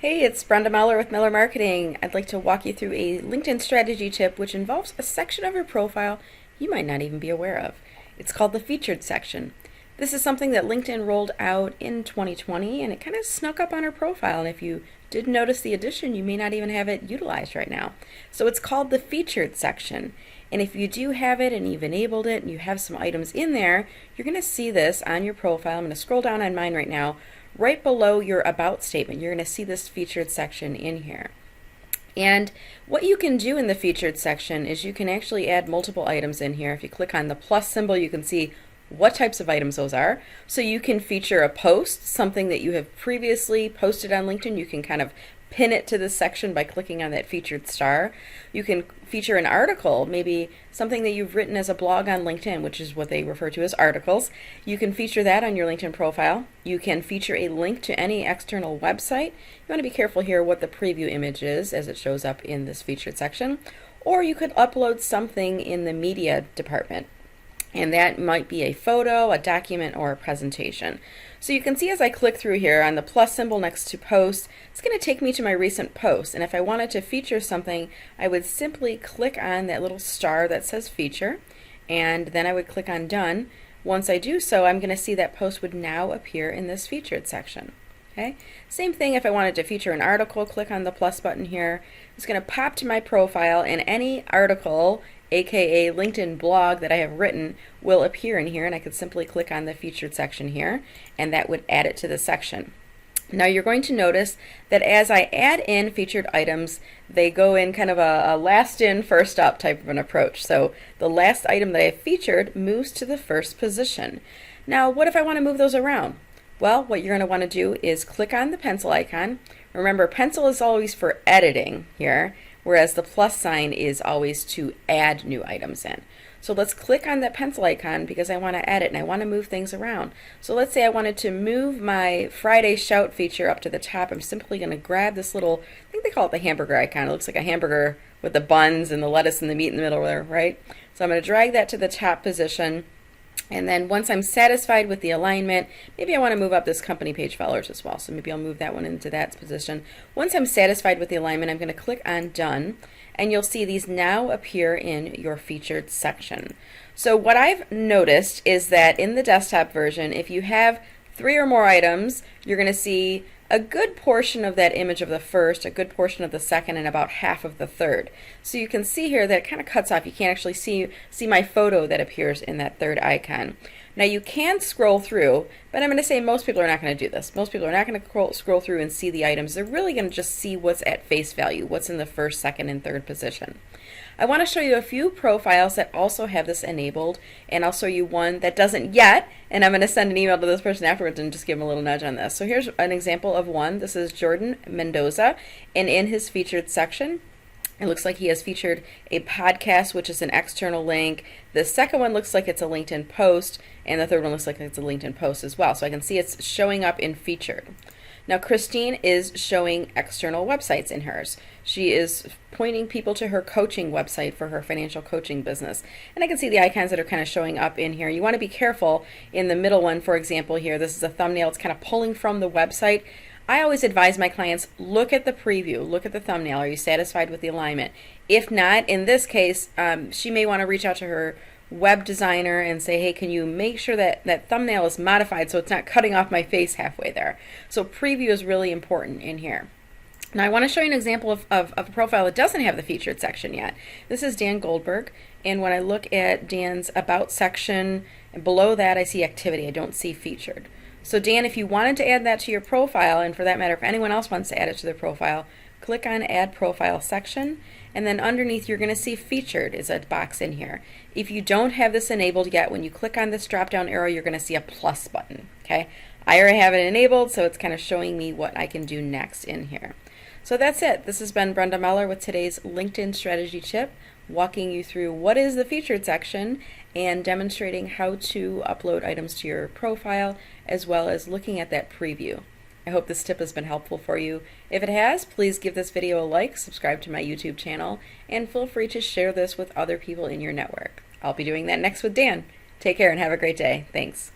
Hey, it's Brenda Meller with Meller Marketing. I'd like to walk you through a LinkedIn strategy tip which involves a section of your profile you might not even be aware of. It's called the featured section. This is something that LinkedIn rolled out in 2020 and it kind of snuck up on our profile, and if you didn't notice the addition, you may not even have it utilized right now. So it's called the featured section. And if you do have it and you've enabled it and you have some items in there, you're going to see this on your profile. I'm going to scroll down on mine right now. Right below your About statement, you're going to see this featured section in here. And what you can do in the featured section is you can actually add multiple items in here. If you click on the plus symbol, you can see what types of items those are. So you can feature a post, something that you have previously posted on LinkedIn. You can kind of pin it to this section by clicking on that featured star. You can feature an article, maybe something that you've written as a blog on LinkedIn, which is what they refer to as articles. You can feature that on your LinkedIn profile. You can feature a link to any external website. You want to be careful here what the preview image is as it shows up in this featured section. Or you could upload something in the media department. And that might be a photo, a document, or a presentation. So you can see as I click through here on the plus symbol next to post, it's going to take me to my recent posts. And if I wanted to feature something, I would simply click on that little star that says feature, and then I would click on done. Once I do so, I'm going to see that post would now appear in this featured section. Okay. Same thing if I wanted to feature an article, click on the plus button here. It's going to pop to my profile, and any article, aka LinkedIn blog that I have written, will appear in here, and I could simply click on the featured section here and that would add it to the section. Now you're going to notice that as I add in featured items, they go in kind of a last in, first up type of an approach. So the last item that I have featured moves to the first position. Now what if I want to move those around? Well, what you're going to want to do is click on the pencil icon. Remember, pencil is always for editing here, whereas the plus sign is always to add new items in. So let's click on that pencil icon because I want to edit and I want to move things around. So let's say I wanted to move my Friday Shout feature up to the top. I'm simply going to grab this little, I think they call it the hamburger icon. It looks like a hamburger with the buns and the lettuce and the meat in the middle there, right? So I'm going to drag that to the top position. And then once I'm satisfied with the alignment, maybe I want to move up this company page followers as well. So maybe I'll move that one into that position. Once I'm satisfied with the alignment, I'm going to click on done, and you'll see these now appear in your featured section. So what I've noticed is that in the desktop version, if you have 3 or more items, you're going to see a good portion of that image of the first, a good portion of the second, and about half of the third. So you can see here that it kind of cuts off. You can't actually see my photo that appears in that third icon. Now you can scroll through, but I'm going to say most people are not going to do this. Most people are not going to scroll through and see the items. They're really going to just see what's at face value, what's in the first, second, and third position. I want to show you a few profiles that also have this enabled, and I'll show you one that doesn't yet, and I'm going to send an email to this person afterwards and just give them a little nudge on this. So here's an example of one. This is Jordan Mendoza, and in his featured section, it looks like he has featured a podcast, which is an external link. The second one looks like it's a LinkedIn post, and the third one looks like it's a LinkedIn post as well. So I can see it's showing up in featured. Now Christine is showing external websites in hers. She is pointing people to her coaching website for her financial coaching business. And I can see the icons that are kind of showing up in here. You want to be careful in the middle one, for example here. This is a thumbnail. It's kind of pulling from the website. I always advise my clients, look at the preview, look at the thumbnail. Are you satisfied with the alignment? If not, in this case, she may want to reach out to her web designer and say, hey, can you make sure that that thumbnail is modified so it's not cutting off my face halfway there? So preview is really important in here. Now I want to show you an example of a profile that doesn't have the featured section yet. This is Dan Goldberg, and when I look at Dan's About section, and below that I see activity. I don't see featured. So Dan, if you wanted to add that to your profile, and for that matter, if anyone else wants to add it to their profile, click on Add Profile section, and then underneath you're going to see Featured is a box in here. If you don't have this enabled yet, when you click on this drop-down arrow, you're going to see a plus button. Okay, I already have it enabled, so it's kind of showing me what I can do next in here. So that's it. This has been Brenda Meller with today's LinkedIn strategy tip, walking you through what is the featured section and demonstrating how to upload items to your profile, as well as looking at that preview. I hope this tip has been helpful for you. If it has, please give this video a like, subscribe to my YouTube channel, and feel free to share this with other people in your network. I'll be doing that next with Dan. Take care and have a great day. Thanks.